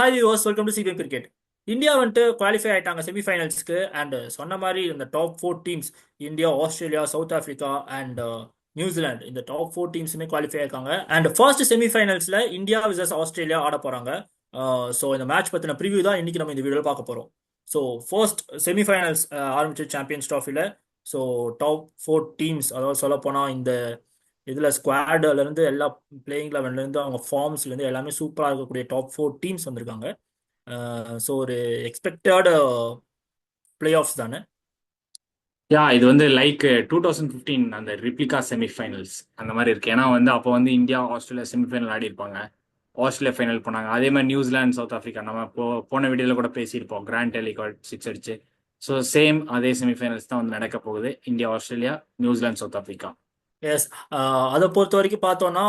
Hi viewers, welcome to CPM cricket. India வந்துட்டு qualify ஆயிட்டாங்க செமிஃபைனல்ஸ்க்கு. அண்ட் சொன்ன மாதிரி இந்த top four teams India, Australia, South Africa and நியூசிலாந்து, இந்த டாப் ஃபோர் டீம்ஸுமே குவாலிஃபை ஆயிருக்காங்க. அண்ட் ஃபர்ஸ்ட் செமிஃபைனல்ஸ்ல இந்தியா விசஸ் ஆஸ்திரேலியா ஆட போறாங்க. ஸோ இந்த மேட்ச் பத்தின ப்ரிவியூ தான் இன்னைக்கு நம்ம இந்த வீடியோவில் பார்க்க போறோம். ஸோ ஃபர்ஸ்ட் செமிஃபைனல்ஸ் ஆரம்பிச்சு சாம்பியன்ஸ் ட்ராஃபில. ஸோ டாப் ஃபோர் டீம்ஸ், அதாவது சொல்ல போனா இந்த இதுல ஸ்குவாட்ல இருந்து எல்லா பிளேயிங் லெவன்ல இருந்து அவங்க ஃபார்ம்ஸ்ல இருந்து எல்லாமே சூப்பரா இருக்கக்கூடிய டாப் ஃபோர் டீம்ஸ் வந்திருக்காங்க. ஸோ ஒரு எக்ஸ்பெக்டட் பிளே ஆஃப்ஸ் தானே. இது வந்து லைக் 2015 அந்த ரிப்ளிகா செமிஃபைனல்ஸ் அந்த மாதிரி இருக்கு. ஏன்னா வந்து அப்போ வந்து இந்தியா ஆஸ்திரேலியா செமிஃபைனல் ஆடி இருப்பாங்க, ஆஸ்திரேலியா ஃபைனல் போனாங்க. அதே மாதிரி நியூசிலாந்து சவுத் ஆஃப்ரிக்கா நம்ம போன வீடியோல கூட பேசியிருப்போம், கிராண்ட் டெலிகாட் 6 அடிச்சு. ஸோ சேம் அதே செமிஃபைனல்ஸ் தான் வந்து நடக்க போகுது, India Australia, New Zealand South Africa. Yes. அதை பொறுத்த வரைக்கும் பார்த்தோம்னா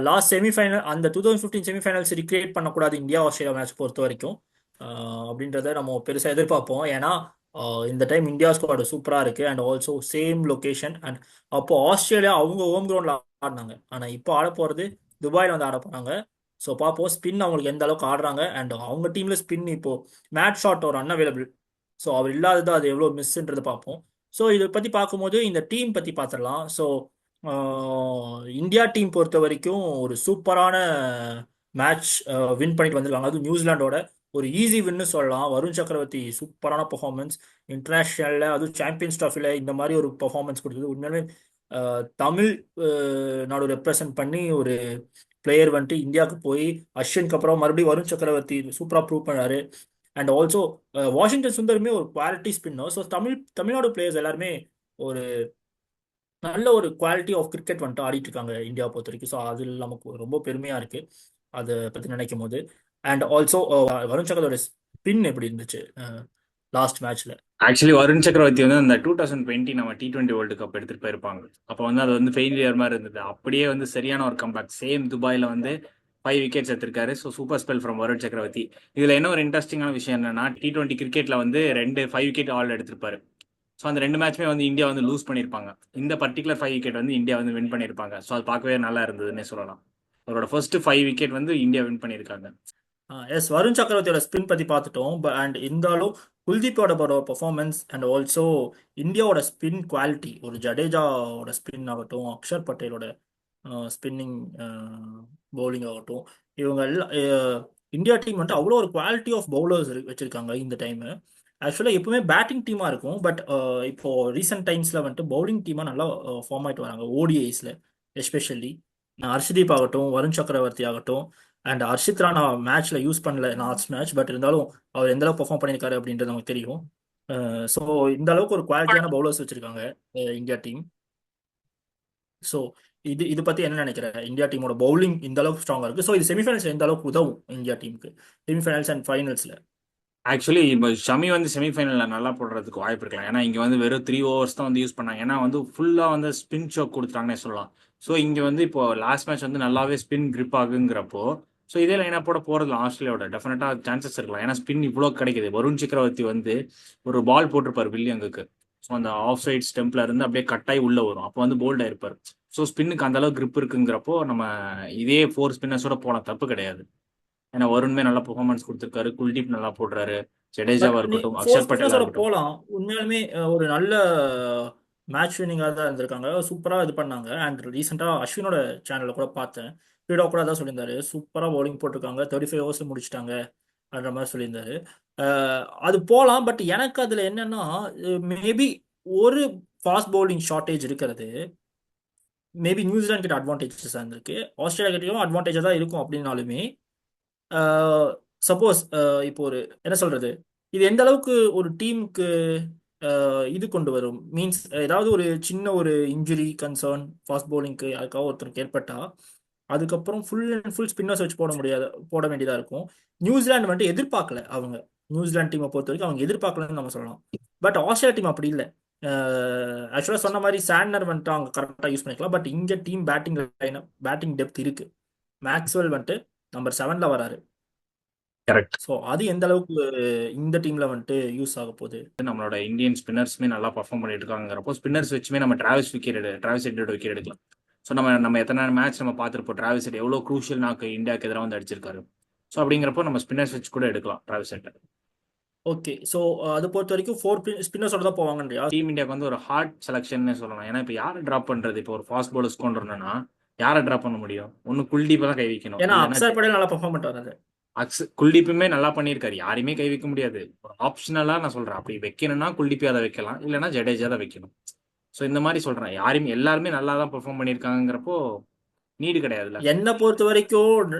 லாஸ்ட் செமிஃபைனல் அந்த 2015 செமிஃபைனல்ஸ் ரிக்ரியேட் பண்ணக்கூடாது இந்தியா ஆஸ்திரேலியா மேட்ச் பொறுத்த வரைக்கும். அப்படின்றத நம்ம பெருசாக எதிர்பார்ப்போம். ஏன்னா இந்த டைம் இந்தியா ஸ்குவாட் சூப்பராக இருக்கு and also same location. And அப்போ ஆஸ்திரேலியா அவங்க ஹோம் கிரவுண்டில் ஆடினாங்க. ஆனால் இப்போ ஆட போகிறது துபாயில் வந்து ஆட போகிறாங்க. ஸோ பார்ப்போம் ஸ்பின் அவங்களுக்கு எந்த அளவுக்கு ஆடுறாங்க. அண்ட் அவங்க டீமில் ஸ்பின் இப்போ மேட் ஷாட் ஒரு அன்அவைலபிள். ஸோ அவர் இல்லாதது அது எவ்வளோ மிஸ்ன்றது பார்ப்போம். ஸோ இதை பற்றி பார்க்கும்போது இந்த டீம் பற்றி பார்த்துடலாம். ஸோ இந்தியா டீம் பொறுத்த வரைக்கும் ஒரு சூப்பரான மேட்ச் வின் பண்ணிட்டு வந்திருக்காங்க. அதுவும் நியூசிலாண்டோட ஒரு ஈஸி வின்னு சொல்லலாம். வருண் சக்கரவர்த்தி சூப்பரான பெர்ஃபார்மன்ஸ் இன்டர்நேஷ்னலில், அதுவும் சாம்பியன்ஸ் ட்ராஃபியில் இந்த மாதிரி ஒரு பெர்ஃபார்மன்ஸ் கொடுத்தது உண்மையாலுமே தமிழ் நாடு ரெப்ரசன்ட் பண்ணி ஒரு பிளேயர் வந்துட்டு இந்தியாவுக்கு போய் அஸ்வினுக்கு அப்புறம் மறுபடியும் வருண் சக்கரவர்த்தி சூப்பராக ப்ரூவ் பண்ணாரு. அண்ட் ஆல்சோ வாஷிங்டன் சுந்தருமே ஒரு quality spinner. So Tamil Nadu players எல்லாருமே ஒரு நல்ல ஒரு குவாலிட்டி ஆஃப் கிரிக்கெட் வந்துட்டு ஆடிட்டு இருக்காங்க இந்தியா பொறுத்த வரைக்கும். ஸோ அதில் நமக்கு ரொம்ப பெருமையா இருக்கு அதை பற்றி நினைக்கும் போது. அண்ட் ஆல்சோ வருண் சக்கரோட ஸ்பின் எப்படி இருந்துச்சு லாஸ்ட் மேட்ச்ல? ஆக்சுவலி வருண் சக்கரவர்த்தி வந்து அந்த 2020 நம்ம T20 வேர்ல்டு கப் எடுத்துட்டு போயிருப்பாங்க. அப்போ வந்து அது வந்து ஃபெயிலியர் மாதிரி இருந்தது. அப்படியே வந்து சரியான ஒரு கம்பேக், சேம் துபாயில வந்து 5 விக்கெட்ஸ் எடுத்திருக்காரு. So super spell from Varun சக்கரவர்த்தி. இதுல என்ன ஒரு இன்ட்ரெஸ்டிங்கான விஷயம் என்னன்னா, T20 கிரிக்கெட்ல வந்து 5 விக்கெட் ஆல் எடுத்திருப்பாரு. ஸோ அந்த 2 மேட்ச்மே வந்து இந்தியா வந்து லூஸ் பண்ணியிருப்பாங்க. இந்த பர்டிகுலர் 5 விக்கெட் வந்து இந்தியா வந்து வின் பண்ணியிருப்பாங்க. ஸோ அது பார்க்கவே நல்லா இருந்ததுன்னே சொல்லலாம். அவரோட ஃபர்ஸ்ட் 5 விக்கெட் வந்து இந்தியா வின் பண்ணியிருக்காங்க. எஸ், வருண் சக்கரவர்த்தியோட ஸ்பின் பற்றி பார்த்துட்டோம். அண்ட் இருந்தாலும் குல்தீப்போட பர்ஃபார்மன்ஸ் அண்ட் ஆல்சோ இந்தியாவோட ஸ்பின் குவாலிட்டி, ஒரு ஜடேஜாவோட ஸ்பின் ஆகட்டும், அக்ஷர் பட்டேலோட ஸ்பின்னிங் பவுலிங் ஆகட்டும், இவங்க எல்லாம் இந்தியா டீம் வந்துட்டு அவ்வளோ ஒரு குவாலிட்டி ஆஃப் பவுலர்ஸ் வச்சிருக்காங்க இந்த டைமு. ஆக்சுவலாக எப்பவுமே பேட்டிங் டீமாக இருக்கும். பட் இப்போ ரீசெண்ட் டைம்ஸில் வந்துட்டு பவுலிங் டீமாக நல்லா ஃபார்ம் ஆகிட்டு வராங்க ஓடிஐஸில். எஸ்பெஷலி ஹர்ஷதீப் ஆகட்டும், வருண் சக்கரவர்த்தி ஆகட்டும். அண்ட் ஹர்ஷித் ராணா மேட்ச்ல யூஸ் பண்ணல லாஸ்ட் மேட்ச். பட் இருந்தாலும் அவர் எந்த அளவுக்கு பெர்ஃபார்ம் பண்ணியிருக்காரு அப்படின்றது நமக்கு தெரியும். ஸோ இந்த அளவுக்கு ஒரு குவாலிட்டியான பவுலர்ஸ் வச்சிருக்காங்க இந்தியா டீம். ஸோ இது இது பத்தி என்ன நினைக்கிற? இந்தியா டீமோட பவுலிங் இந்த அளவுக்கு ஸ்ட்ராங்கா இருக்கு. ஸோ இது செமிஃபைனல்ஸ் எந்த அளவுக்கு உதவும் இந்தியா டீமுக்கு, செமிஃபைனல்ஸ் அண்ட் ஃபைனல்ஸ்ல? ஆக்சுவலி இப்போ ஷமி வந்து செமிஃபைனலில் நல்லா போடுறதுக்கு வாய்ப்பு இருக்கலாம். ஏன்னா இங்கே வந்து வெறும் 3 ஓவர்ஸ் தான் வந்து யூஸ் பண்ணாங்க. ஏன்னா வந்து ஃபுல்லாக வந்து ஸ்பின் ஷோக் கொடுத்துட்டாங்கன்னே சொல்லலாம். ஸோ இங்கே வந்து இப்போ லாஸ்ட் மேட்ச் வந்து நல்லாவே ஸ்பின் கிரிப் ஆகுங்கிறப்போ, ஸோ இதே லைனப்போட போகிறதுல ஆஸ்திரேலியாவோட டெஃபினட்டாக சான்சஸ் இருக்கலாம். ஏன்னா ஸ்பின் இவ்வளோ கிடைக்குது. வருண் சக்கரவர்த்தி வந்து ஒரு பால் போட்டிருப்பார் வில்லியங்குக்கு. ஸோ அந்த ஆஃப் சைட் ஸ்டெம்பில் இருந்து அப்படியே கட்டாய் உள்ளே வரும். அப்போ வந்து போல்ட் ஆயிருப்பார். ஸோ ஸ்பின்னுக்கு அந்த அளவுக்கு கிரிப் இருக்குங்கிறப்போ நம்ம இதே 4 ஸ்பின்னர்ஸோட போகலாம், தப்பு கிடையாது. ஏன்னா வருண்மே நல்லா பெர்ஃபார்மன்ஸ் கொடுத்துருக்காரு, குல்தீப் நல்லா போடுறாரு, பட் ஜடேஜாவா நீ இருக்கட்டும், ஃபோர் அக்ஷர் பட்டேலா ஸ்பின்னர்ஸோட இருக்கட்டும். போகலாம். உண்மையாலுமே ஒரு நல்ல மேட்ச் வின்னிங்காக தான் இருந்திருக்காங்க. சூப்பராக இது பண்ணாங்க. அண்ட் ரீசெண்டாக அஸ்வினோட சேனலில் கூட பார்த்தேன், ஸ்பீடா கூட தான் சொல்லியிருந்தாரு, சூப்பராக பவுலிங் போட்டிருக்காங்க, 35 ஓவர்ஸ் முடிச்சிட்டாங்க அப்படின்ற மாதிரி சொல்லியிருந்தாரு. அது போகலாம். பட் எனக்கு அதில் என்னன்னா, மேபி ஒரு ஃபாஸ்ட் பவுலிங் ஷார்ட்டேஜ் இருக்கிறது மேபி நியூசிலாந்து கிட்ட அட்வான்டேஜஸ் இருந்திருக்கு, ஆஸ்திரேலியா கிட்டயும் அட்வான்டேஜாக தான் இருக்கும். அப்படின்னாலுமே சப்போஸ் இப்போ ஒரு என்ன சொல்றது, இது எந்த அளவுக்கு ஒரு டீமுக்கு இது கொண்டு வரும், மீன்ஸ் ஏதாவது ஒரு சின்ன ஒரு இன்ஜுரி கன்சர்ன் ஃபாஸ்ட் பவுலிங்க்கு அதுக்காக ஒருத்தருக்கு ஏற்பட்டா அதுக்கப்புறம் ஃபுல் அண்ட் ஃபுல் ஸ்பின்னர்ஸ் வச்சு போட வேண்டியதா இருக்கும். நியூசிலாந்து வந்துட்டு எதிர்பார்க்கல. அவங்க நியூசிலாந்து டீமை பொறுத்த வரைக்கும் அவங்க எதிர்பார்க்கலன்னு நம்ம சொல்லலாம். பட் ஆஸ்திரேலியா டீம் அப்படி இல்லை. ஆக்சுவலாக சொன்ன மாதிரி சாண்ட்னர் வந்துட்டு அவங்க கரெக்டாக யூஸ் பண்ணிக்கலாம். பட் இங்கே டீம் பேட்டிங் டெப்த் இருக்கு. மேக்ஸ்வெல் வந்துட்டு நம்பர் 7ல வராரு. கரெக்ட். ஸோ அது எந்த அளவுக்கு இந்த டீம்ல வந்துட்டு யூஸ் ஆக போகுது? நம்மளோட இந்தியன் ஸ்பின்னர்ஸ்மே நல்லா பர்ஃபார்ம் பண்ணிட்டு இருக்காங்கிறப்போ ஸ்பின்னர்ஸ் வச்சுமே நம்ம டிராவிஸ் ஹெட்டோட விக்கெட் எடுக்கலாம். ஸோ நம்ம எத்தனை மேட்ச் நம்ம பார்த்துருப்போம், டிராவிஸ் ஹெட் எவ்வளோ க்ரூஷியல் நாக்கு இந்தியாவுக்கு எதிராக வந்து அடிச்சிருக்காரு. ஸோ அப்படிங்கிறப்போ நம்ம ஸ்பின்னர்ஸ் வச்சு கூட எடுக்கலாம் டிராவிஸ் ஹெட்டை. ஓகே. ஸோ அதை பொறுத்த வரைக்கும் 4 ஸ்பின்னர்ஸோட தான் போவாங்கன்றியா? டீம் இந்தியாவுக்கு வந்து ஒரு ஹார்ட் செலெக்ஷன் சொல்லலாம். ஏன்னா இப்போ யாரை ட்ராப் பண்றது? இப்போ ஒரு ஃபாஸ்ட் பவுலர்ஸ் கொண்டு வரணும்னா யாரை ட்ராப் பண்ண முடியும்? ஒன்னு குல்தீப்பை தான் கை வைக்கணும், ஏன்னா இல்லைன்னா அக்ஷர் பட்டேல் நல்லா பெர்ஃபார்ம் பண்ணுறாரு. குல்தீப்புமே நல்லா பண்ணியிருக்காரு, யாரையுமே கை வைக்க முடியாது. ஒரு ஆப்ஷனலா நான் சொல்றேன், அப்படி வைக்கணும்னா குல்தீப் அதை வைக்கலாம், இல்லைன்னா ஜடேஜா தான் வைக்கணும். ஸோ இந்த மாதிரி சொல்றேன், யாருமே எல்லாருமே நல்லா தான் பெர்ஃபார்ம் பண்ணியிருக்காங்கிறப்போ நீடு கிடையாதுல்ல. என்னை பொறுத்த வரைக்கும்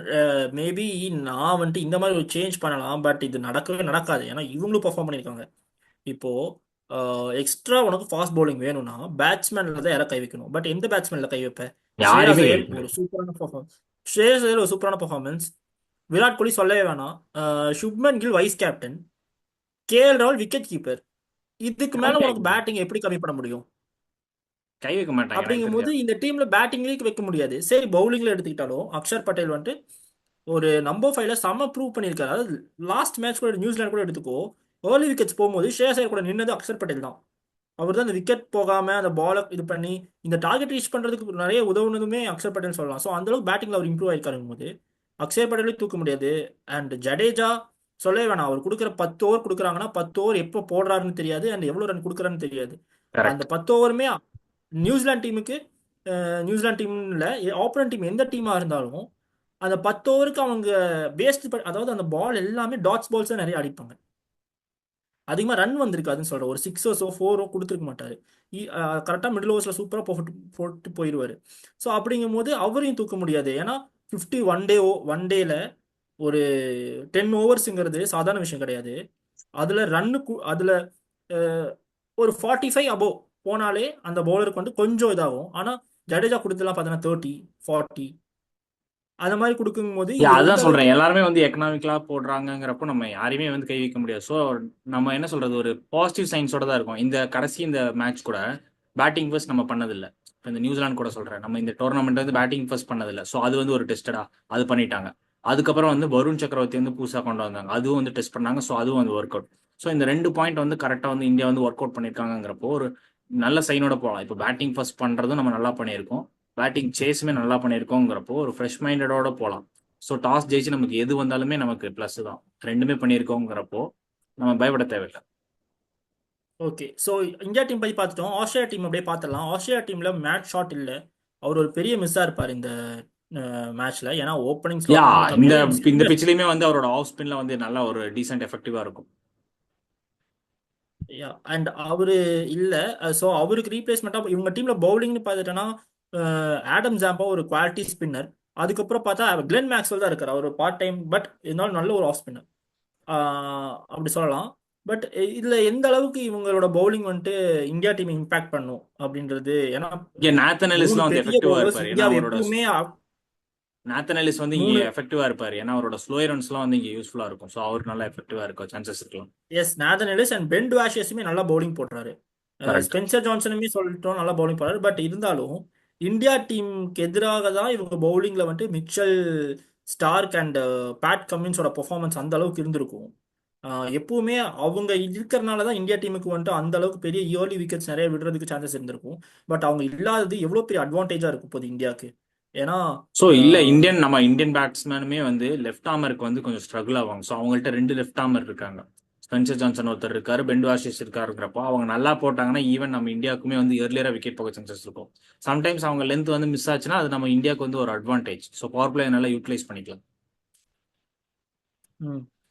மேபி நான் வந்துட்டு இந்த மாதிரி ஒரு சேஞ்ச் பண்ணலாம், பட் இது நடக்கவே நடக்காது. ஏன்னா இவங்களும் பெர்ஃபார்ம் பண்ணியிருக்காங்க. இப்போ எக்ஸ்ட்ரா உனக்கு ஃபாஸ்ட் பவுலிங் வேணும்னா பேட்ஸ்மேன்ல தான் யாரை கை வைக்கணும். பட் எந்த பேட்ஸ்மேன்ல கை வைப்பேன்? ஸ்ரேயாஸ் யாருமே கை ஐயர் வைக்க ஒரு முடியாது. சூப்பரான பர்ஃபார்மன்ஸ். ஸ்ரேயாஸ் ஐயர் ஒரு சூப்பரான பர்ஃபார்மன்ஸ். விராட் கோலி சொல்லவே வேணாம். Shubman Gill vice captain. கேஎல் ராகுல் விக்கெட் கீப்பர். இதுக்கு மேல யாரும் கை உனக்கு வைக்க முடியாது. பேட்டிங் எப்படி கம்மி பண்ண முடியும்? கை வைக்க மாட்டாங்க எனக்கு அப்படிங்கும்போது தெரிஞ்சு. இந்த டீம்ல பேட்டிங்லேயே வைக்க முடியாது. சரி, பவுலிங்ல எடுத்துக்கிட்டாலும் அக்ஷர் பட்டேல் வந்துட்டு ஒரு நம்பர் 5ல செம்ம ப்ரூவ் பண்ணியிருக்காரு. அதாவது லாஸ்ட் மேட்ச் கூட நியூசிலாந்து கூட எடுத்துக்கோ, ஏர்லி விக்கெட்ஸ் போகும்போது ஸ்ரேயாஸ் ஐயர் கூட நின்னது அக்ஷர் பட்டேல் தான். அவர் தான் அந்த விக்கெட் போகாம அந்த பாலை இது பண்ணி இந்த டார்கெட் ரீச் பண்றதுக்கு நிறைய உதவுனதுமே அக்ஷர் பட்டேல் சொல்லலாம். ஸோ அந்த அளவுக்கு பேட்டிங்ல அவர் இம்ப்ரூவ் ஆயிருக்காருங்க போது அக்ஷர் பட்டேலையும் தூக்க முடியாது. அண்ட் ஜடேஜா சொல்லவே வேணாம். அவர் கொடுக்குற 10 ஓவர் கொடுக்குறாங்கன்னா 10 ஓவர் எப்போ போடுறாருன்னு தெரியாது, அண்ட் எவ்வளோ ரன் கொடுக்குறாருன்னு தெரியாது. அந்த கரெக்ட். 10 ஓவருமே நியூசிலாந்து டீமுக்கு, நியூசிலாந்து டீம்ல ஆப்போனன்ட் டீம் எந்த டீமா இருந்தாலும் அந்த 10 ஓவருக்கு அவங்க வேஸ்ட், அதாவது அந்த பால் எல்லாமே டாட்ஸ் பால்ஸ் தான் நிறைய அடிப்பாங்க. அதிகமாக ரன் வந்திருக்காதுன்னு சொல்கிறேன். ஒரு 6 4 கொடுத்துருக்க மாட்டார். கரெக்டாக மிடில் ஓவர்ஸில் சூப்பராக போட்டு போட்டு போயிடுவார். ஸோ அப்படிங்கும் போது அவரையும் தூக்க முடியாது. ஏன்னா 50 ஒன் டேல ஒரு 10 ஓவர்ஸுங்கிறது சாதாரண விஷயம் கிடையாது. அதில் அதில் ஒரு 45 அபோவ் போனாலே அந்த பவுலருக்கு வந்து கொஞ்சம் இதாகும். ஆனால் ஜடேஜா கொடுத்துலாம் பார்த்தீங்கன்னா 30 40 அந்த மாதிரி கொடுக்கும்போது இது எந்த அதான் சொல்றேன், அளவுக்கு. எல்லாருமே வந்து எக்கனாமிக்கலா போடுறாங்கிறப்போ நம்ம யாரையுமே வந்து கை வைக்க முடியாது. ஸோ நம்ம என்ன சொல்றது, ஒரு பாசிட்டிவ் சைன்ஸோட தான் இருக்கும். இந்த மேட்ச் கூட பேட்டிங் ஃபர்ஸ்ட் நம்ம பண்ணதில்லை. இப்போ இந்த நியூசிலாந்து கூட சொல்றேன், நம்ம இந்த டோர்னமெண்ட் வந்து பேட்டிங் ஃபர்ஸ்ட் பண்ணதில்லை. ஸோ அது வந்து ஒரு டெஸ்டடா அது பண்ணிட்டாங்க. அதுக்கப்புறம் வந்து வருண் சக்கரவர்த்தி வந்து புதுசாக கொண்டு வந்தாங்க, அதுவும் வந்து டெஸ்ட் பண்ணாங்க. ஸோ அதுவும் வந்து ஒர்க் அவுட். ஸோ இந்த 2 பாயிண்ட் வந்து கரெக்டாக வந்து இந்தியா வந்து ஒர்க் அவுட் பண்ணியிருக்காங்கிறப்போ ஒரு நல்ல சைனோட போகலாம். இப்போ பேட்டிங் ஃபர்ஸ்ட் பண்றதும் நம்ம நல்லா பண்ணியிருக்கோம், பேட்டிங் சேஸுமே நல்லா பண்ணியிருக்கோங்கிறப்போ ஒரு ஃப்ரெஷ் மைண்டடோட போகலாம். ஸோ டாஸ் ஜெயிச்சு நமக்கு எது வந்தாலுமே நமக்கு ப்ளஸ் தான். ரெண்டுமே பண்ணியிருக்கோங்கிறப்போ நம்ம பயப்பட தேவையில்லை. ஓகே. ஸோ இந்தியா டீம் பற்றி பார்த்துட்டோம். ஆஸ்திரேலியா டீம் அப்படியே பார்த்துடலாம். ஆஸ்திரேலியா டீமில் மேட் ஷாட் இல்லை. அவர் ஒரு பெரிய மிஸ்ஸாக இருப்பார் இந்த மேட்ச்ல. ஏன்னா ஓப்பனிங் யா ஸ்லாட் ரொம்ப இந்த கம்மி. அண்ட் இந்த பிச்சிலையுமே வந்து அவரோட ஆஃப் ஸ்பின்ல வந்து நல்லா ஒரு டீசென்ட் எஃபெக்டிவா இருக்கும். அண்ட் அவரு இல்லை. ஸோ அவருக்கு ரீப்ளேஸ்மெண்ட்டாக இவங்க டீமில் பவுலிங்னு பார்த்துட்டோன்னா ஆடம் ஜாம்பா ஒரு குவாலிட்டி ஸ்பின்னர். அதுக்கப்புறம் பார்த்தா கிளென் மேக்ஸ்வெல் தான் இருக்கார். அவர் பார்ட் டைம், பட் இருந்தாலும் நல்ல ஒரு ஆஃப் ஸ்பின்னர் அப்படி சொல்லலாம். பட் இதில் எந்த அளவுக்கு இவங்களோட பவுலிங் வந்துட்டு இந்தியா டீம் இம்பாக்ட் பண்ணும் அப்படின்றது. ஏன்னா இங்கே நாத்தன் மூணு எல்லிஸ்லாம் வந்து பெரிய எஃபெக்டிவா பவுலர்ஸ் இருப்பாரு. ஏன்னா இந்தியாவை அவரோட எப்பவுமே நாத்தன் எல்லிஸ் வந்து இங்கே மூணு. எஃபெக்டிவா இருப்பாரு. ஏன்னா அவரோட ஸ்லோ ரன்ஸ்லாம் வந்து இங்கே யூஸ்ஃபுல்லா இருக்கும். ஸோ அவர் நல்லா எஃபெக்டிவா இருக்கும், சான்சஸ் இருக்கலாம். Yes, Nathan Ellis and Ben டுவாஷியஸுமே நல்லா பவுலிங் போடுறாரு. கரெக்ட். ஸ்பென்சர் ஜான்சனுமே சொல்லிட்டோம் நல்லா பவுலிங் போடுறாரு. பட் இருந்தாலும் இந்தியா டீமுக்கு எதிராக தான் இவங்க பவுலிங்ல வந்துட்டு மிச்சல் ஸ்டார்க் அண்ட் பேட் கமின்ஸோட பெர்ஃபார்மன்ஸ் அந்த அளவுக்கு இருந்திருக்கும். எப்பவுமே அவங்க இருக்கிறனால தான் இந்தியா டீமுக்கு வந்துட்டு அந்த அளவுக்கு பெரிய இயர்லி விக்கெட்ஸ் நிறைய விடுறதுக்கு சான்சஸ் இருந்திருக்கும். பட் அவங்க இல்லாதது எவ்வளோ பெரிய அட்வான்டேஜா இருக்கும் போது இந்தியாவுக்கு. ஏன்னா ஸோ இல்லை, நம்ம இந்தியன் பேட்ஸ்மேனுமே வந்து லெஃப்ட் ஆர்மருக்கு வந்து கொஞ்சம் ஸ்ட்ரகிள் ஆவாங்க. ஸோ அவங்கள்ட்ட 2 லெஃப்ட் ஆர்மர் இருக்காங்க. ஸ்பென்சர் ஜான்சன் ஒருத்தர் இருக்காரு, பென் வாஷிஸ் இருக்காருங்கிறப்போ அவங்க நல்லா போட்டாங்கன்னா ஈவன் நம்ம இந்தியாவுக்குமே வந்து இயர்லியரா விக்கெட் போக சான்சஸ் இருக்கும். சம்டைம்ஸ் அவங்க லென்த் வந்து மிஸ் ஆச்சுன்னா அது நம்ம இந்தியாவுக்கு வந்து ஒரு அட்வான்டேஜ். ஸோ பவர் பிளே நல்லா யூட்டிலைஸ் பண்ணிக்கலாம்.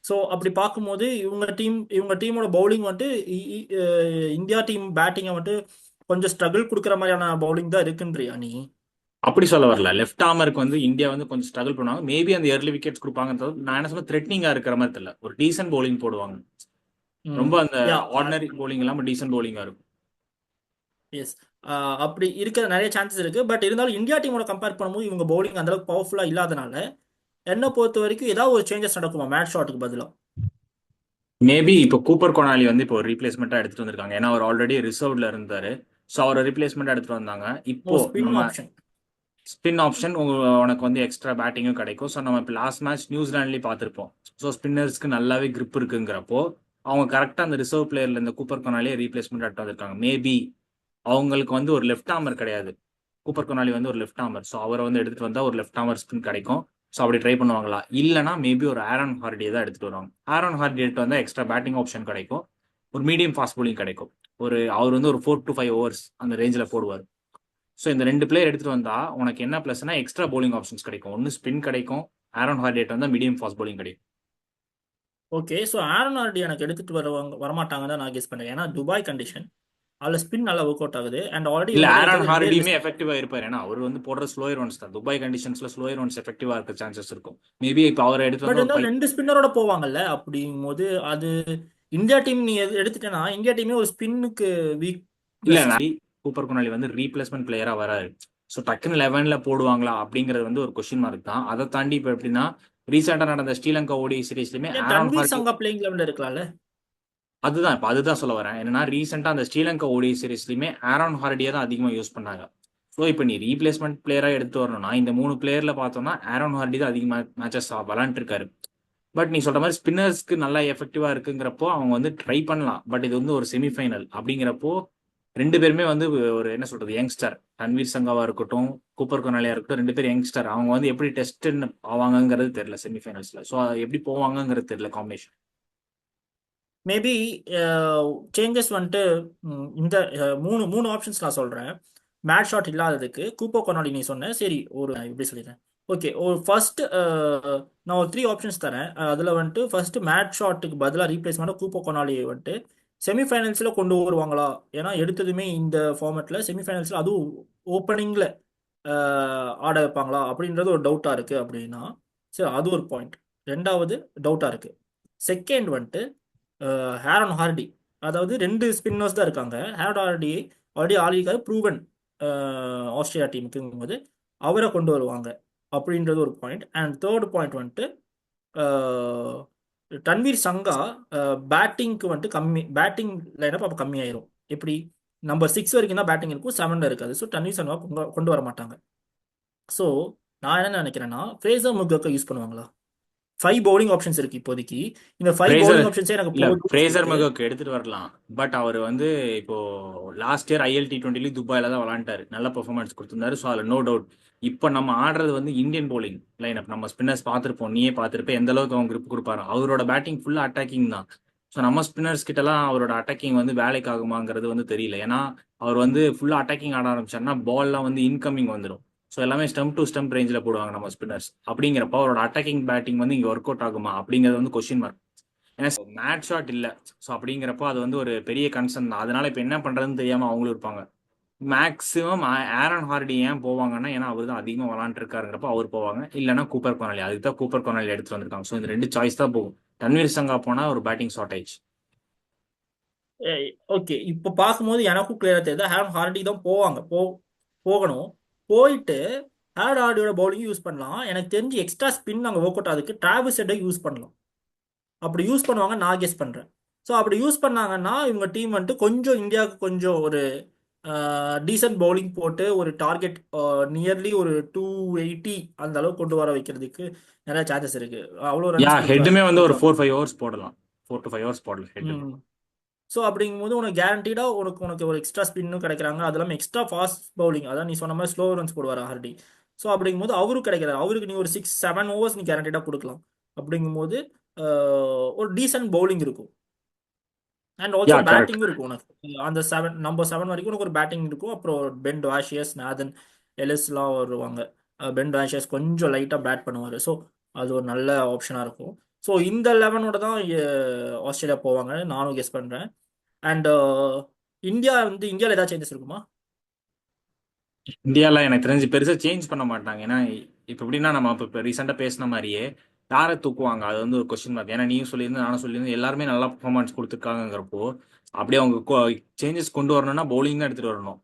ஸோ அப்படி பார்க்கும்போது இவங்க டீமோட பவுலிங் வந்துட்டு இந்தியா டீம் பேட்டிங்கை வந்துட்டு கொஞ்சம் ஸ்ட்ரகிள் கொடுக்குற மாதிரியான பவுலிங் தான் இருக்குன்றியா நீ? அப்படி சொல்ல வரல, லெஃப்ட் ஆர்மருக்கு வந்து இந்தியா வந்து கொஞ்சம் ஸ்ட்ரகிள் பண்ணுவாங்க. மேபி அந்த early விக்கெட்ஸ் கொடுப்பாங்க. நான் என்ன சொல்ல, த்ரெட்னிங்கா இருக்கிற மாதிரி தெரியல, ஒரு டீசென்ட் பவுலிங் போடுவாங்க. ரொம்ப அந்த யா ஆர்டினரி பவுலிங் இல்லாம டீசென்ட் பவுலிங்கா இருக்கும். எஸ், அப்படி இருக்கிற நிறைய சான்சஸ் இருக்கு. பட் இருந்தாலும் இந்தியா டீமோட கம்பேர் பண்ணும்போது இவங்க பவுலிங் அந்த அளவுக்கு பவர்ஃபுல்லா இல்லாதனால என்னை பொறுத்த வரைக்கும் ஏதாவது ஒரு சேஞ்சஸ் நடக்குமா மேட் ஷாட்டுக்கு பதிலாக? மேபி இப்போ கூப்பர் கொனாலி வந்து இப்போ ரீப்ளேஸ்மெண்ட்டா எடுத்துட்டு வந்திருக்காங்க. ஏன்னா அவர் ஆல்ரெடி ரிசர்வ்ல இருந்தாரு. ஸோ அவரை ரீப்ளேஸ்மெண்ட் எடுத்துட்டு வந்தாங்க. ஓ, இப்போ ஸ்பின் நம்ம ஆப்ஷன். ஸ்பின் ஆப்ஷன் உனக்கு வந்து எக்ஸ்ட்ரா பேட்டிங்கும் கிடைக்கும். ஸோ நம்ம இப்போ லாஸ்ட் மேட்ச் நியூசிலாண்ட்லேயும் பார்த்துருப்போம். ஸோ ஸ்பின்னர்ஸ்க்கு நல்லாவே grip இருக்குங்கிறப்போ அவங்க கரெக்டாக அந்த ரிசர்வ் பிளேயர்ல இந்த கூப்பர் கொனாலியே ரீப்ளேஸ்மெண்ட் எடுத்து வந்திருக்காங்க. மேபி அவங்களுக்கு வந்து ஒரு லெஃப்ட் ஆர்மர் கிடையாது, கூப்பர் கொனாலி வந்து ஒரு லெஃப்ட் ஆர்மர். ஸோ அவரை வந்து எடுத்துட்டு வந்தா ஒரு லெஃப்ட் ஆர்மர் ஸ்பின் கிடைக்கும். ஸோ அப்படி ட்ரை பண்ணுவாங்களா, இல்லைனா மேபி ஒரு ஆரன் ஹார்டியை தான் எடுத்துட்டு வருவாங்க. ஆரன் ஹார்டி எடுத்து வந்தால் எக்ஸ்ட்ரா பேட்டிங் ஆப்ஷன் கிடைக்கும், ஒரு மீடியம் ஃபாஸ்ட் bowling கிடைக்கும். அவர் வந்து ஒரு 4 to 5 overs அந்த ரேஞ்சில் போடுவார். ஸோ இந்த 2 பிளேயர் எடுத்துட்டு வந்தா உனக்கு என்ன ப்ளஸ்னா எக்ஸ்ட்ரா bowling ஆப்ஷன்ஸ் கிடைக்கும். ஒன்று ஸ்பின் கிடைக்கும், ஆரன் ஹார்டி எடுத்து வந்தால் மீடியம் ஃபாஸ்ட் bowling கிடைக்கும். ஓகே, ஸோ ஆரன் ஆர்டி எனக்கு எடுத்துட்டு வரமாட்டாங்கன்னு தான் நான் கெஸ் பண்ணேன். ஏன்னா துபாய் கண்டிஷன், அதில் ஸ்பின் நல்லா ஒர்க் அவுட் ஆகுது. அண்ட் ஆல்ரெடி இல்ல, இவங்ககிட்ட ஆரன் இருக்கிறது ரெண்டே ஹார்டியுமே ரெண்டு. எஃபெக்டிவா இருப்பாரு. ஏன்னா அவர் வந்து போடுற ஸ்லோயர் ஒன்ஸ் தான். துபாய் கண்டிஷன்ஸ்ல ஸ்லோயர் ஒன்ஸ் எஃபெக்டிவா இருக்க சான்சஸ் இருக்கும். மேபி இப்போ அவரை எடுத்து பட் வந்து ஒரு இருந்தாலும் ரெண்டு ஸ்பின்னரோட போவாங்கல்ல, அப்படிங்கும்போது அது இந்தியா டீம் நீ எடுத்துட்டேன்னா இந்தியா டீமே ஒரு ஸ்பின்னுக்கு இல்ல, வீக்னஸ். கூப்பர் குனாலி வந்து ரீப்ளேஸ்மெண்ட் பிளேயரா வராரு. ஸோ டக்குன்னு 11ல போடுவாங்களா அப்படிங்கிறது வந்து ஒரு கொஸ்டின் மார்க் தான். அதை தாண்டி இப்போ எப்படின்னா ரீசெண்டா நடந்த ஸ்ரீலங்கா ஓடி சீரீஸ்லயுமே ஏன் ஆரன் தன்வீர் ஹார்டி. சங்கா பிளேயிங் லெவலில் இருக்கலாம்ல? அதுதான் சொல்ல வரேன். என்னன்னா ரீசெண்டா அந்த ஸ்ரீலங்கா ஓடி சீரீஸ்லயுமே ஆரன் ஹார்டியை தான் அதிகமாக யூஸ் பண்ணாங்க. ஸோ இப்போ நீ ரீப்ளேஸ்மெண்ட் பிளேயரா எடுத்து வரணும்னா இந்த 3 பிளேயர்ல பார்த்தோம்னா ஆரன் ஹார்டி தான் அதிகமாக மேட்சஸ் விளாண்டுருக்காரு. பட் நீ சொல்ற மாதிரி ஸ்பின்னர்ஸ்க்கு நல்லா எஃபெக்டிவா இருக்குங்கிறப்போ அவங்க வந்து ட்ரை பண்ணலாம். பட் இது வந்து ஒரு செமிஃபைனல் அப்படிங்கிறப்போ 2 பேருமே வந்து ஒரு என்ன சொல்றது யங்ஸ்டர். ரன்வீர் சங்காவா இருக்கட்டும், கூப்பர் கொனாலியா இருக்கட்டும், 2 பேரும் யங்ஸ்டர். அவங்க வந்து எப்படி டெஸ்ட் ஆவாங்கங்கிறது தெரியல செமிஃபைனல்ஸ்ல. ஸோ எப்படி போவாங்கங்கிறது தெரியல காம்பினேஷன். மேபி சேஞ்சஸ் வந்துட்டு இந்த மூணு மூணு ஆப்ஷன்ஸ் நான் சொல்கிறேன். மேட் ஷாட் இல்லாததுக்கு கூப்போ கொனாடி நீ சொன்ன, சரி ஒரு எப்படி சொல்லிடுறேன். ஓகே, ஒரு ஃபர்ஸ்ட் நான் ஒரு 3 ஆப்ஷன்ஸ் தரேன். அதில் வந்துட்டு ஃபர்ஸ்ட் மேட் ஷாட்டுக்கு பதிலாக ரீப்ளேஸ்மெண்ட்டாக கூப்போ கொனாலியை வந்துட்டு செமிஃபைனல்ஸில் கொண்டு வருவாங்களா? ஏன்னா எடுத்ததுமே இந்த ஃபார்மேட்டில் செமிஃபைனல்ஸில் அதுவும் ஓப்பனிங்கில் ஆட வைப்பாங்களா அப்படின்றது ஒரு டவுட்டாக இருக்குது அப்படின்னா, சரி அது ஒரு பாயிண்ட். ரெண்டாவது டவுட்டாக இருக்குது. செகண்ட் வந்துட்டு ஹேரன் ஹார்டி, அதாவது 2 ஸ்பின்னர்ஸ் தான் இருக்காங்க. ஹேரன் ஹார்டி ஆல்ரெடி ஆலிக்காக ப்ரூவன் ஆஸ்திரேலியா டீமுக்குங்கும் போது அவரை கொண்டு வருவாங்க அப்படின்றது ஒரு பாயிண்ட். அண்ட் தேர்ட் பாயிண்ட் வந்துட்டு அஹ், தன்வீர் சங்கா பேட்டிங்க்கு வந்துட்டு பேட்டிங் லைனப் அப்போ கம்மியாயிரும். எப்படி நம்பர் 6 வரைக்கும் தான் பேட்டிங் இருக்கும், 7ல இருக்காது. ஸோ தன்வீர் சங்கா கொண்டு வர மாட்டாங்க. ஸோ நான் என்ன நினைக்கிறேன்னா ஃப்ரேசர் முகக்கை யூஸ் பண்ணுவாங்களா? 5 பவுலிங் ஆப்ஷன்ஸ் இருக்கு இப்போதைக்கு. இந்த ஃபைவ் ஃப்ரேசர் பவுலிங் ஆப்ஷன்ஸே எனக்கு இல்ல, போதும்னு ஃப்ரேசர் சொல்லிட்டு. மெகோக்கு எடுத்துட்டு வரலாம். பட் அவர் வந்து இப்போ லாஸ்ட் இயர் ILT20 துபாயில தான் விளாண்டாரு, நல்ல பெர்ஃபார்மன்ஸ் கொடுத்திருந்தாரு. ஸோ அதில் நோ டவுட். இப்போ நம்ம ஆடுறது வந்து இந்தியன் bowling லைனப். நம்ம ஸ்பின்னர்ஸ் பார்த்துருப்போம், நீயே பார்த்துருப்ப எந்த அளவுக்கு அவங்க grip கொடுப்பாரு. அவரோட பேட்டிங் ஃபுல்லா அட்டாக்கிங் தான். ஸோ நம்ம ஸ்பின்னர்ஸ் கிட்டலாம் அவரோட அட்டாக்கிங் வந்து வேலைக்கு ஆகுமாங்கிறது வந்து தெரியல. ஏன்னா அவர் வந்து ஃபுல்லா அட்டாக்கிங் ஆட ஆரம்பிச்சாருன்னா பால்லாம் வந்து இன்கமிங் வந்துடும். ஸோ எல்லாமே ஸ்டம்ப் டு ஸ்டம்ப் ரேஞ்சில் போடுவாங்க நம்ம ஸ்பின்னர்ஸ். அப்படிங்கிறப்ப அவரோட அட்டாக்கிங் பேட்டிங் வந்து இங்கே ஒர்க் அவுட் ஆகுமா அப்படிங்கிறது வந்து கொஸ்டின் மார்க். ஏன்னா மேட் ஷாட் இல்லை. ஸோ அப்படிங்கிறப்போ அது வந்து ஒரு பெரிய கன்சர்ன் தான். அதனால இப்போ என்ன பண்ணுறதுன்னு தெரியாமல் அவங்களும் இருப்பாங்க. மேக்ஸிமம் ஆரன் ஹார்டி ஏன் போவாங்கன்னா, ஏன்னா அவர் தான் அதிகமாக விளாண்டுருக்காருங்கிறப்போ அவர் போவாங்க. இல்லைன்னா கூப்பர் கொனாலி. அதுக்கு தான் கூப்பர் கொனாலி எடுத்துட்டு வந்திருக்காங்க. ஸோ இந்த 2 சாய்ஸ் தான் போகும். தன்வீர் சங்கா போனால் ஒரு பேட்டிங் ஷார்டேஜ். ஓகே, இப்போ பார்க்கும்போது எனக்கும் கிளியரா தெரியுது ஹேரன் ஹார்டி தான் போவாங்க. போகணும். போயிட்டு ஹேரன் ஹார்டியோட பவுலிங் யூஸ் பண்ணலாம். எனக்கு தெரிஞ்சு எக்ஸ்ட்ரா ஸ்பின் அங்கே ஒர்க் அவுட் ஆகுதுக்கு டிராவிஸ் ஹெட்டை யூஸ் பண்ணலாம். அப்படி யூஸ் பண்ணுவாங்க நான் கெஸ் பண்ணுறேன். ஸோ அப்படி யூஸ் பண்ணாங்கன்னா இவங்க டீம் வந்துட்டு கொஞ்சம் இந்தியாவுக்கு கொஞ்சம் ஒரு டீசன்ட் பவுலிங் போட்டு ஒரு டார்கெட் நியர்லி ஒரு 280 அந்த அளவுக்கு கொண்டு வர வைக்கிறதுக்கு நிறைய சான்சஸ் இருக்கு. அவ்வளோ ரன்ஸ் ஹெட்டுமே வந்து ஒரு கொடுக்கலாம். 4-5 ஓவர்ஸ் போடலாம். 4 to 5 hours போடலாம் ஹெட்டுமே. ம். ஸோ அப்படிங்கும்போது உனக்கு கேரண்டீடா உனக்கு உனக்கு ஒரு எக்ஸ்ட்ரா ஸ்பின்னும் கிடைக்கிறாங்க. அது இல்லாமல் எக்ஸ்ட்ரா ஃபாஸ்ட் பவுலிங், அதான் நீ சொன்ன மாதிரி ஸ்லோ ரன்ஸ் போடுவார் ஹார்டி. ஸோ அப்படிங்கும்போது அவருக்கு கிடைக்கிறாரு. அவருக்கு நீ ஒரு 6-7 ஓவர்ஸ் நீ கேரண்டீடாக கொடுக்கலாம். அப்படிங்கும்போது ஒரு டீசன்ட் பவுலிங் இருக்கும். And also correct. பேட்டிங்கும் இருக்கும் உனக்கு. அந்த நம்பர் 7 வரைக்கும் உனக்கு ஒரு பேட்டிங் இருக்கும். அப்புறம் பென் வாஷியஸ், நாதன் எலிஸ்லாம் வருவாங்க. பென் வாஷியஸ் கொஞ்சம் லைட்டாக பேட் பண்ணுவார். ஸோ அது ஒரு நல்ல ஆப்ஷனாக இருக்கும். ஸோ இந்த 11ஓட தான் ஆஸ்திரேலியா போவாங்க நானும் கெஸ் பண்ணுறேன். அண்ட் இந்தியாவில் ஏதாவது சேஞ்சஸ் இருக்குமா? இந்தியாவில் எனக்கு தெரிஞ்சு பெருசாக சேஞ்ச் பண்ண மாட்டாங்க. ஏன்னா இப்போ எப்படின்னா நம்ம இப்போ ரீசெண்டாக பேசின மாதிரியே யாரை தூக்குவாங்க அது வந்து ஒரு கொஸ்டின் மார்க். ஏன்னா நீயும் சொல்லியிருந்து நானும் சொல்லியிருந்து எல்லாருமே நல்லா பர்ஃபார்மன்ஸ் கொடுத்துருக்காங்கிறப்போ அப்படியே அவங்க சேஞ்சஸ் கொண்டு வரணும்னா பவுலிங் தான் எடுத்துகிட்டு வரணும்.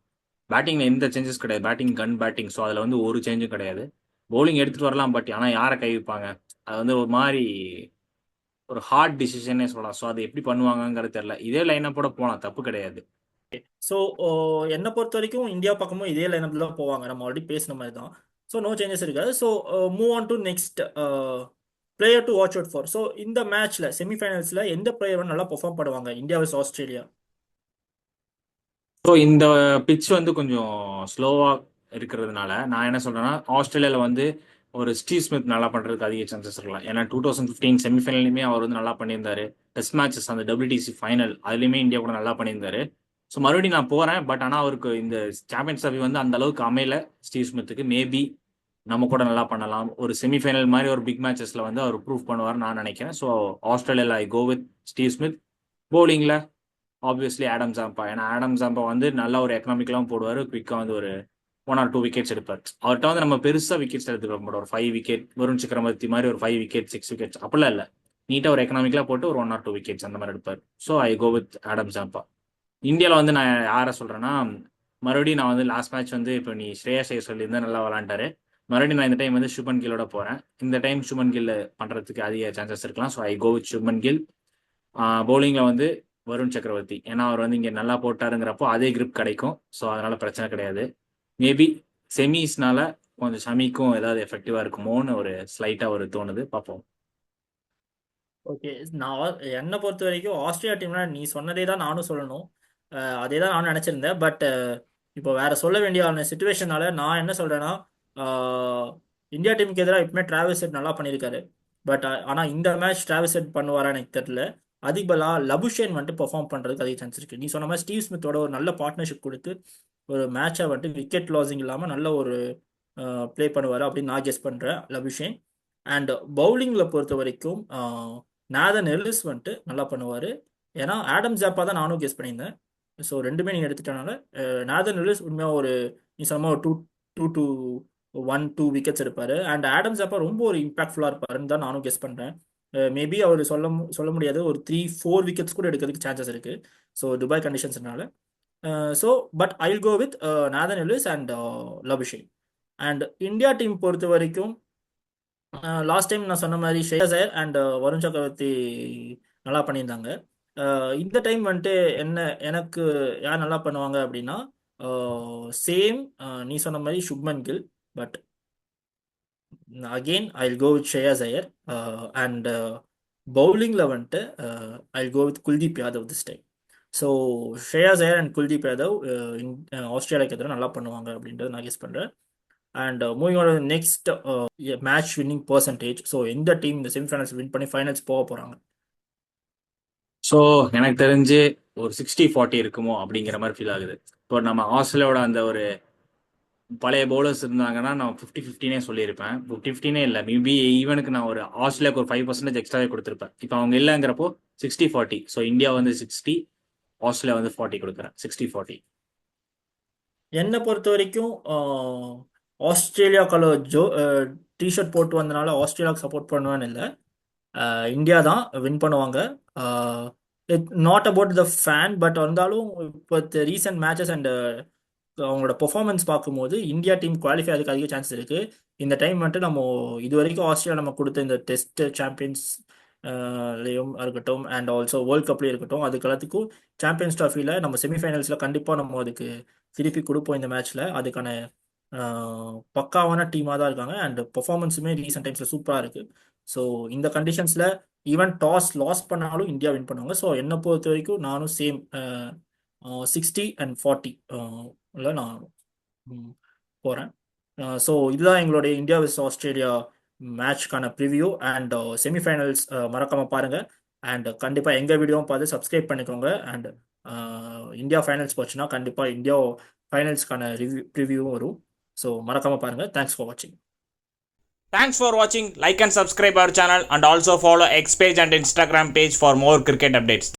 பேட்டிங்கில் எந்த சேஞ்சஸ் கிடையாது. பேட்டிங் கன் பேட்டிங். ஸோ அதில் வந்து ஒரு சேஞ்சும் கிடையாது. பவுலிங் எடுத்துகிட்டு வரலாம். பட் ஆனால் யாரை கை வைப்பாங்க அது வந்து ஒரு மாதிரி ஒரு ஹார்ட் டிசிஷனே சொல்லலாம். ஸோ அது எப்படி பண்ணுவாங்கங்கிறது தெரியல. இதே லைனப்போட போகலாம், தப்பு கிடையாது. ஸோ என்னை பொறுத்த வரைக்கும் இந்தியா பக்கமும் இதே லைனப்ல தான் போவாங்க. நம்ம ஆல்ரெடி பேசின மாதிரி தான். ஸோ நோ சேஞ்சஸ் இருக்காது. So move on to next player to watch out for. So இந்த மேட்ச்ல செமிஃபைனல்ஸ்ல எந்த பிளேயர் நல்லா பெர்ஃபார்ம் பண்ணுவாங்க இந்தியா vs ஆஸ்திரேலியா? ஸோ இந்த பிட்ச் வந்து கொஞ்சம் ஸ்லோவாக இருக்கிறதுனால நான் என்ன சொல்றேன்னா ஆஸ்திரேலியாவில் வந்து ஒரு ஸ்டீவ் ஸ்மித் நல்லா பண்ணுறதுக்கு அதிக சான்சஸ் இருக்கலாம். ஏன்னா 2015 செமிஃபைனலுமே அவர் வந்து நல்லா பண்ணியிருந்தாரு. டெஸ்ட் மேட்சஸ் அந்த WTC ஃபைனல் அதுலேயுமே இந்தியா கூட நல்லா பண்ணியிருந்தாரு. ஸோ மறுபடியும் நான் போகிறேன். பட் ஆனால் அவருக்கு இந்த சாம்பியன்ஸ் ட்ராஃபி வந்து அந்த அளவுக்கு அமையல ஸ்டீவ் ஸ்மித்துக்கு. மேபி நம்ம கூட நல்லா பண்ணலாம். ஒரு செமிஃபைனல் மாதிரி ஒரு பிக் மேட்சஸில் வந்து அவர் ப்ரூவ் பண்ணுவார் நான் நினைக்கிறேன். ஸோ ஆஸ்திரேலியாவில் I go with Steve Smith. போலிங்கில் ஆப்வியஸ்லி ஆடம் ஜாம்பா. ஏன்னா ஆடம் ஜாம்பா வந்து நல்ல ஒரு எக்கனாமிக்கெலாம் போடுவார். குவிக்காக வந்து ஒரு 1 or 2 விக்கெட்ஸ் எடுப்பார். அவர்கிட்ட வந்து நம்ம பெருசாக விக்கெட்ஸ் எடுத்துக்க மாட்டோம். ஒரு 5 விக்கெட், வருண் சக்கரவர்த்தி மாதிரி ஒரு 5 விக்கெட் 6 விக்கெட்ஸ் அப்படிலாம் இல்லை. நீட்டாக ஒரு எக்கனாமிக்கலாக போட்டு ஒரு 1 or 2 விக்கெட்ஸ் அந்த மாதிரி எடுப்பார். So I go with Adam Zampa. இந்தியாவில் வந்து நான் யாரை சொல்கிறேன்னா, மறுபடியும் நான் வந்து லாஸ்ட் மேட்ச் வந்து இப்போ நீ ஸ்ரேயாஸ் ஐயர் சொல்லியிருந்தா நல்லா விளாண்டாரு. மறுபடியும் நான் இந்த டைம் வந்து சுப்மன் கில்லோட போகிறேன். இந்த டைம் சுப்மன் கில் பண்ணுறதுக்கு அதிக சான்சஸ் இருக்கலாம். So I go with Shubman Gill. பவுலிங்கில் வந்து வருண் சக்கரவர்த்தி. ஏன்னா அவர் வந்து இங்கே நல்லா போட்டாருங்கிறப்போ அதே கிரிப் கிடைக்கும். ஸோ அதனால் பிரச்சனை கிடையாது. மேபி செமிஸ்னால கொஞ்சம் ஷமிக்கும் ஏதாவது எஃபெக்டிவாக இருக்குமோன்னு ஒரு ஸ்லைட்டாக ஒரு தோணுது. பார்ப்போம். ஓகே. நான் என்னை பொறுத்த வரைக்கும் ஆஸ்திரேலியா டீம்ல நீ சொன்னதே தான் நானும் சொல்லணும். அதே தான் நானும் நினச்சிருந்தேன். பட் இப்போ வேற சொல்ல வேண்டிய சுச்சுவேஷனால நான் என்ன சொல்றேன்னா, அஹ், இந்தியா டீமுக்கு எதிராக எப்பவுமே டிராவல்ஸ் செட் நல்லா பண்ணியிருக்காரு. பட் ஆனால் இந்த மேட்ச் டிராவல்ஸ் செட் பண்ணுவாரா எனக்கு தெரியல. அதுக்கு பதிலாக லபுஷேன் வந்துட்டு பெர்ஃபார்ம் பண்ணுறதுக்கு அதிக சான்ஸ் இருக்கு. நீ சொன்ன மாதிரி ஸ்டீவ் ஸ்மித்தோட ஒரு நல்ல பார்ட்னர்ஷிப் கொடுத்து ஒரு மேட்சை வந்துட்டு விக்கெட் லாஸிங் இல்லாமல் நல்ல ஒரு ப்ளே பண்ணுவார் அப்படின்னு நான் கெஸ் பண்ணுறேன் லபுஷேன். அண்ட் பவுலிங்கில் பொறுத்த வரைக்கும் நாதன் எல்லிஸ் வந்துட்டு நல்லா பண்ணுவார். ஏன்னா ஆடம் ஜாப்பா தான் நானும் கெஸ் பண்ணியிருந்தேன். ஸோ ரெண்டுமே நீங்கள் எடுத்துட்டனால நாதன் எல்லிஸ் உண்மையாக ஒரு நீ சொன்ன ஒரு 2 to 1 2 விக்கெட்ஸ் எடுப்பார். அண்ட் ஆடம் ஜாப்பா ரொம்ப ஒரு இம்பாக்ட்ஃபுல்லாக இருப்பாருன்னு தான் நானும் கெஸ் பண்ணுறேன். மேபி அவர் சொல்ல முடியாது, ஒரு 3-4 விக்கெட்ஸ் கூட எடுக்கிறதுக்கு சான்சஸ் இருக்குது. ஸோ துபாய் கண்டிஷன்ஸ்னால. So but I will go with Nathan Ellis and Labuschagne. And India team பொறுத்த வரைக்கும் லாஸ்ட் டைம் நான் சொன்ன மாதிரி ஷ்ரேயஸ் ஐயர் அண்ட் வருண் சக்கரவர்த்தி நல்லா பண்ணியிருந்தாங்க. இந்த டைம் வந்துட்டு என்ன எனக்கு யார் நல்லா பண்ணுவாங்க அப்படின்னா சேம் நீ சொன்ன மாதிரி Shubman Gill. But again I will go with Shreyas Iyer. And பவுலிங்கில் வந்துட்டு I will go with Kuldeep Yadav this time. So Shreyas Iyer and Kuldeep Yadav ஆஸ்திரேலியாவுக்கு எதிராக நல்லா பண்ணுவாங்க அப்படின்றத நான் கெஸ் பண்ணுறேன். And moving on next match winning percentage. So எந்த டீம் இந்த செமிஃபைனல்ஸ் வின் பண்ணி ஃபைனல்ஸ் போக போகிறாங்க? ஸோ எனக்கு தெரிஞ்சு ஒரு 60-40 இருக்குமோ அப்படிங்கிற மாதிரி ஃபீல் ஆகுது. இப்போ நம்ம ஆஸ்திரேலியாவோட அந்த ஒரு பழைய பவுலர்ஸ் இருந்தாங்கன்னா நான் 50-50 சொல்லியிருப்பேன். 50-50 இல்லை, மேபி ஈவனுக்கு நான் ஒரு ஆஸ்திரேலியாவுக்கு ஒரு 5% எக்ஸ்ட்ராவே கொடுத்துருப்பேன். இப்போ அவங்க இல்லைங்கிறப்போ 60-40. ஸோ இந்தியா வந்து 60, ஆஸ்திரேலியா வந்து 40 கொடுக்குறேன். 60-40. என்னை பொறுத்த வரைக்கும் ஆஸ்திரேலியா கலர் டிஷர்ட் போட்டு வந்தனால ஆஸ்திரேலியாவுக்கு சப்போர்ட் பண்ணுவேன்னு இல்லை. இந்தியா தான் வின் பண்ணுவாங்க. It not about the fan, but இருந்தாலும் இப்போ ரீசெண்ட் மேட்சஸ் அண்ட் அவங்களோட பெர்ஃபார்மன்ஸ் பார்க்கும்போது இந்தியா டீம் குவாலிஃபை அதுக்கு அதிக சான்ஸ் இருக்கு. இந்த டைம் வந்துட்டு நம்ம இது வரைக்கும் ஆஸ்திரேலியா நம்ம கொடுத்த இந்த டெஸ்ட் சாம்பியன்ஸ் லையும் இருக்கட்டும் அண்ட் ஆல்சோ வேர்ல்ட் கப்லேயும் இருக்கட்டும், அதுக்கு எல்லாத்துக்கும் சாம்பியன்ஸ் ட்ராஃபியில் நம்ம செமிஃபைனல்ஸில் கண்டிப்பாக நம்ம அதுக்கு திருப்பி கொடுப்போம். இந்த மேட்ச்சில் அதுக்கான பக்காவான டீமாக தான் இருக்காங்க. அண்ட் பெர்ஃபார்மன்ஸுமே ரீசெண்ட் டைம்ஸில் சூப்பராக இருக்குது. ஸோ இந்த கண்டிஷன்ஸில் ஈவன் டாஸ் லாஸ் பண்ணாலும் இந்தியா வின் பண்ணுவாங்க. ஸோ என்னை பொறுத்த வரைக்கும் நானும் சேம் 60-40 நான் போகிறேன். ஸோ இதுதான் எங்களுடைய இந்தியா விஸ் ஆஸ்திரேலியா மேட்ச்க்கான ப்ரிவ்யூ அண்ட் செமிஃபைனல்ஸ். மறக்காமல் பாருங்கள். அண்ட் கண்டிப்பாக எங்கள் வீடியோவும் பார்த்து சப்ஸ்கிரைப் பண்ணிக்கோங்க. அண்ட் இந்தியா ஃபைனல்ஸ் போச்சுன்னா கண்டிப்பாக இந்தியா ஃபைனல்ஸ்க்கான ப்ரிவ்யூவும் வரும். ஸோ மறக்காமல் பாருங்கள். தேங்க்ஸ் ஃபார் வாட்சிங். Thanks for watching. Like and subscribe our channel and also follow X page and Instagram page for more cricket updates.